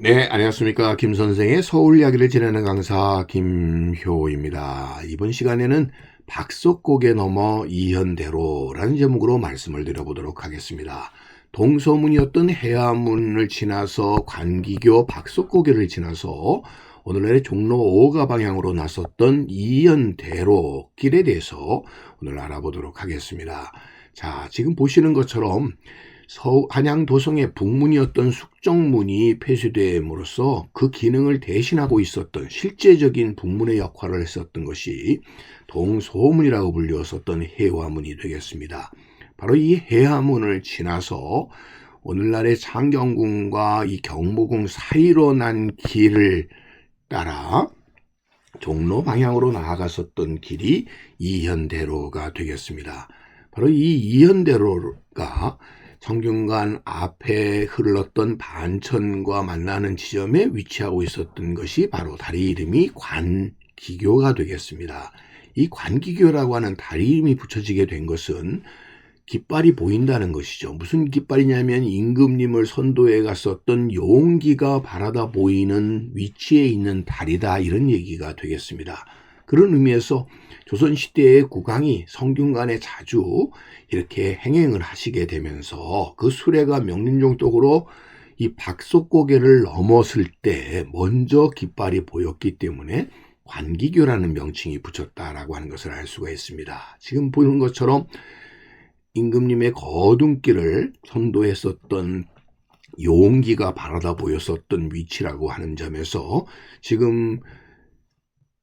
네, 안녕하십니까. 김 선생의 서울 이야기를 지내는 강사 김효입니다. 이번 시간에는 박석곡에 넘어 이현대로라는 제목으로 말씀을 드려보도록 하겠습니다. 동서문이었던 해화문을 지나서 관기교 박석고개를 지나서 오늘날의 종로 5가 방향으로 나섰던 이현대로 길에 대해서 오늘 알아보도록 하겠습니다. 자, 지금 보시는 것처럼 한양 도성의 북문이었던 숙정문이 폐쇄됨으로써 그 기능을 대신하고 있었던 실제적인 북문의 역할을 했었던 것이 동소문이라고 불렸었던 해화문이 되겠습니다. 바로 이 해화문을 지나서 오늘날의 창경궁과 이 경모궁 사이로 난 길을 따라 종로 방향으로 나아갔었던 길이 이현대로가 되겠습니다. 바로 이 이현대로가 성균관 앞에 흘렀던 반천과 만나는 지점에 위치하고 있었던 것이 바로 다리 이름이 관기교가 되겠습니다. 이 관기교라고 하는 다리 이름이 붙여지게 된 것은 깃발이 보인다는 것이죠. 무슨 깃발이냐면 임금님을 선도해 갔었던 용기가 바라다 보이는 위치에 있는 다리다, 이런 얘기가 되겠습니다. 그런 의미에서 조선시대의 국왕이 성균관에 자주 이렇게 행행을 하시게 되면서 그 수레가 명륜정 쪽으로 이 박석고개를 넘었을 때 먼저 깃발이 보였기 때문에 관기교라는 명칭이 붙였다라고 하는 것을 알 수가 있습니다. 지금 보는 것처럼 임금님의 거둔길을 선도했었던 용기가 바라다 보였었던 위치라고 하는 점에서 지금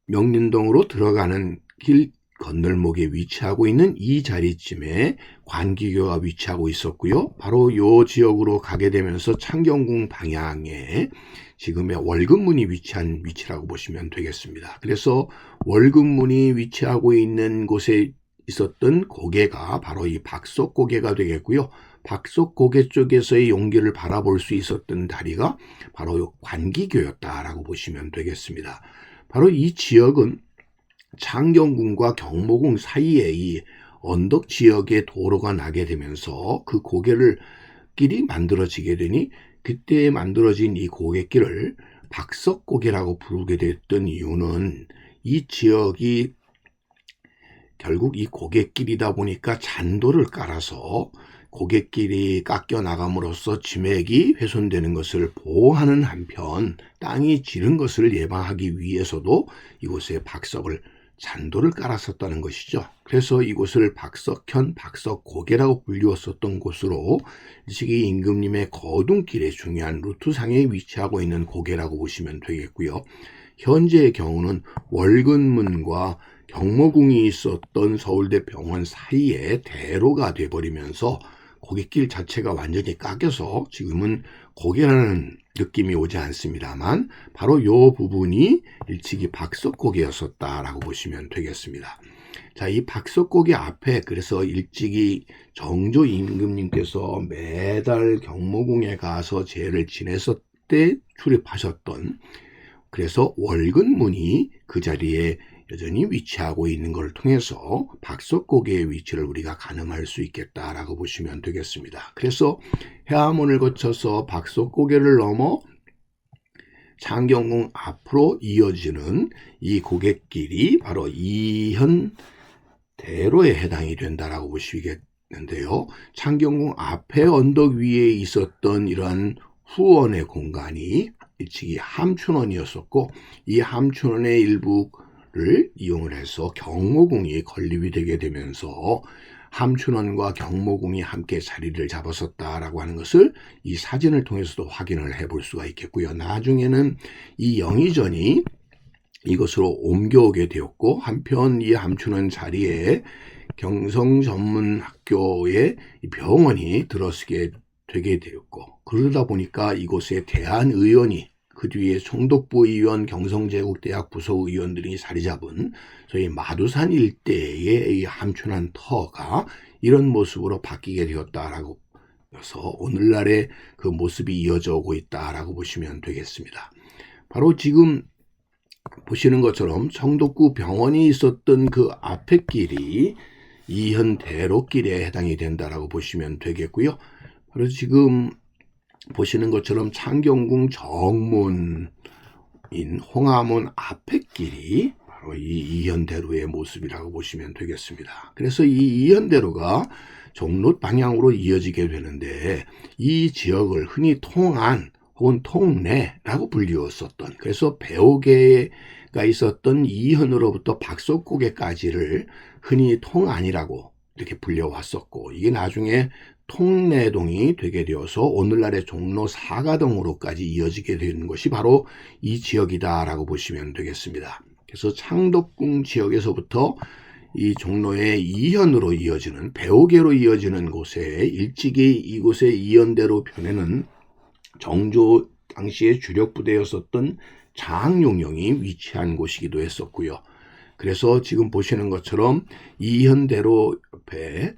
명륜동으로 들어가는 길 건널목에 위치하고 있는 이 자리쯤에 관기교가 위치하고 있었고요. 바로 이 지역으로 가게 되면서 창경궁 방향에 지금의 월급문이 위치한 위치라고 보시면 되겠습니다. 그래서 월급문이 위치하고 있는 곳에 있었던 고개가 바로 이 박석고개가 되겠고요. 박석고개 쪽에서의 용기를 바라볼 수 있었던 다리가 바로 관기교였다라고 보시면 되겠습니다. 바로 이 지역은 창경궁과 경모궁 사이에 이 언덕 지역에 도로가 나게 되면서 그 고개를 길이 만들어지게 되니 그때 만들어진 이 고갯길을 박석고개라고 부르게 됐던 이유는 이 지역이 결국 이 고갯길이다 보니까 잔도를 깔아서 고갯길이 깎여 나감으로써 지맥이 훼손되는 것을 보호하는 한편 땅이 지는 것을 예방하기 위해서도 이곳에 잔도를 깔았었다는 것이죠. 그래서 이곳을 박석현, 박석고개라고 불리웠었던 곳으로 일찍이 임금님의 거둔길의 중요한 루트상에 위치하고 있는 고개라고 보시면 되겠고요. 현재의 경우는 월근문과 경모궁이 있었던 서울대 병원 사이에 대로가 돼버리면서 고갯길 자체가 완전히 깎여서 지금은 고개라는 느낌이 오지 않습니다만 바로 이 부분이 일찍이 박석고개였었다라고 보시면 되겠습니다. 자, 이 박석고개 앞에 그래서 일찍이 정조 임금님께서 매달 경모궁에 가서 제를 지냈을 때 출입하셨던, 그래서 월근문이 그 자리에 여전히 위치하고 있는 걸 통해서 박석고개의 위치를 우리가 가늠할 수 있겠다라고 보시면 되겠습니다. 그래서 해화문을 거쳐서 박석고개를 넘어 창경궁 앞으로 이어지는 이 고갯길이 바로 이현대로에 해당이 된다라고 보시겠는데요. 창경궁 앞에 언덕 위에 있었던 이러한 후원의 공간이 일찍이 함춘원이었었고, 이 함춘원의 일부를 이용을 해서 경모궁이 건립이 되게 되면서 함춘원과 경모궁이 함께 자리를 잡았었다라고 하는 것을 이 사진을 통해서도 확인을 해볼 수가 있겠고요. 나중에는 이 영의전이 이것으로 옮겨오게 되었고, 한편 이 함춘원 자리에 경성전문학교의 병원이 들어서게 되게 되었고, 그러다 보니까 이곳에 대한의원이, 그 뒤에 총독부 의원, 경성제국대학 부소의원들이 자리 잡은 저희 마두산 일대의 이 함춘한 터가 이런 모습으로 바뀌게 되었다라고 해서 오늘날의 그 모습이 이어져 오고 있다라고 보시면 되겠습니다. 바로 지금 보시는 것처럼 청독구 병원이 있었던 그 앞에 길이 이현대로길에 해당이 된다라고 보시면 되겠고요. 바로 지금 보시는 것처럼 창경궁 정문인 홍화문 앞에 길이 바로 이 이현대로의 모습이라고 보시면 되겠습니다. 그래서 이 이현대로가 종로 방향으로 이어지게 되는데 이 지역을 흔히 통안 혹은 통내라고 불리웠었던, 그래서 배옥계가 있었던 이현으로부터 박석고개까지를 흔히 통안이라고 이렇게 불려왔었고, 이게 나중에 통내동이 되게 되어서 오늘날의 종로 사가동으로까지 이어지게 되는 것이 바로 이 지역이다라고 보시면 되겠습니다. 그래서 창덕궁 지역에서부터 이 종로의 이현으로 이어지는, 배옥계로 이어지는 곳에 일찍이 이곳의 이현대로 편에는 정조 당시의 주력 부대였었던 장룡령이 위치한 곳이기도 했었고요. 그래서 지금 보시는 것처럼 이현대로 옆에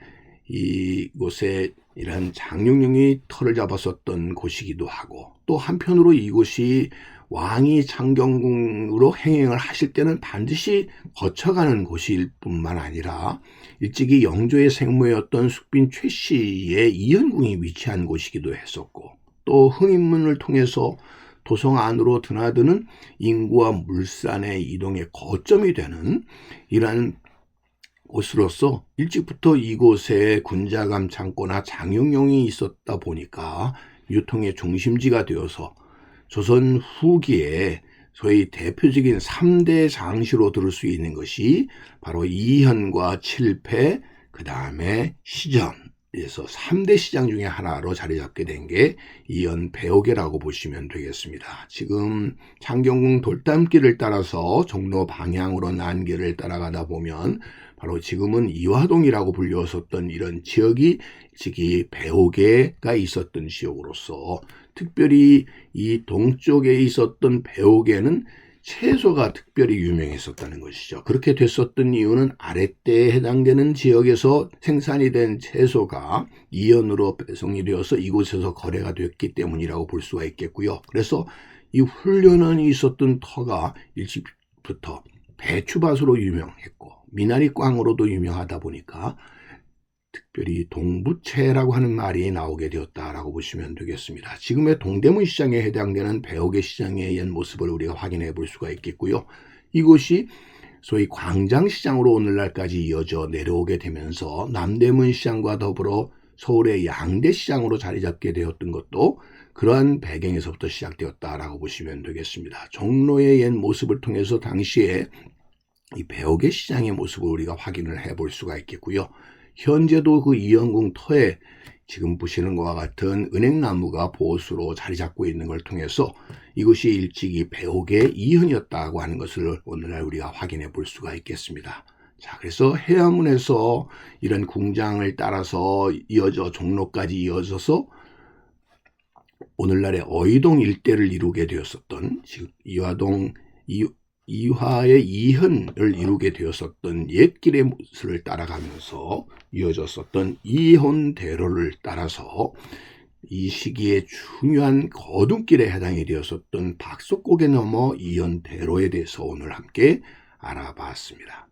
이곳에 이런 장룡령이 터를 잡았었던 곳이기도 하고, 또 한편으로 이곳이 왕이 창경궁으로 행행을 하실 때는 반드시 거쳐가는 곳일 뿐만 아니라 일찍이 영조의 생모였던 숙빈 최씨의 이현궁이 위치한 곳이기도 했었고, 또 흥인문을 통해서 도성 안으로 드나드는 인구와 물산의 이동의 거점이 되는 이러한 곳으로서 일찍부터 이곳에 군자감 창고나 장영용이 있었다 보니까 유통의 중심지가 되어서 조선 후기에 소위 대표적인 3대 장시로 들을 수 있는 것이 바로 이현과 칠패, 그 다음에 시전에서 3대 시장 중에 하나로 자리 잡게 된 게 이현 배옥계라고 보시면 되겠습니다. 지금 창경궁 돌담길을 따라서 종로 방향으로 난길을 따라가다 보면 바로 지금은 이화동이라고 불렸었던 이런 지역이 배옥계가 있었던 지역으로서, 특별히 이 동쪽에 있었던 배옥계는 채소가 특별히 유명했었다는 것이죠. 그렇게 됐었던 이유는 아랫대에 해당되는 지역에서 생산이 된 채소가 이현으로 배송이 되어서 이곳에서 거래가 됐기 때문이라고 볼 수가 있겠고요. 그래서 이 훈련원이 있었던 터가 일찍부터 배추밭으로 유명했고 미나리꽝으로도 유명하다 보니까 특별히 동부채라고 하는 말이 나오게 되었다라고 보시면 되겠습니다. 지금의 동대문 시장에 해당되는 배옥계 시장의 옛 모습을 우리가 확인해 볼 수가 있겠고요. 이곳이 소위 광장시장으로 오늘날까지 이어져 내려오게 되면서 남대문 시장과 더불어 서울의 양대시장으로 자리 잡게 되었던 것도 그러한 배경에서부터 시작되었다라고 보시면 되겠습니다. 종로의 옛 모습을 통해서 당시에 이 배옥계 시장의 모습을 우리가 확인을 해 볼 수가 있겠고요. 현재도 그 이현궁 터에 지금 보시는 것과 같은 은행나무가 보수로 자리 잡고 있는 걸 통해서 이것이 일찍이 배옥계 이현이었다고 하는 것을 오늘날 우리가 확인해 볼 수가 있겠습니다. 자, 그래서 해안문에서 이런 궁장을 따라서 이어져 종로까지 이어져서 오늘날의 어이동 일대를 이루게 되었었던, 즉 이화의 이현을 이루게 되었었던 옛길의 모습을 따라가면서 이어졌었던 이현대로를 따라서 이 시기에 중요한 거둔길에 해당이 되었었던 박석고개 넘어 이현대로에 대해서 오늘 함께 알아봤습니다.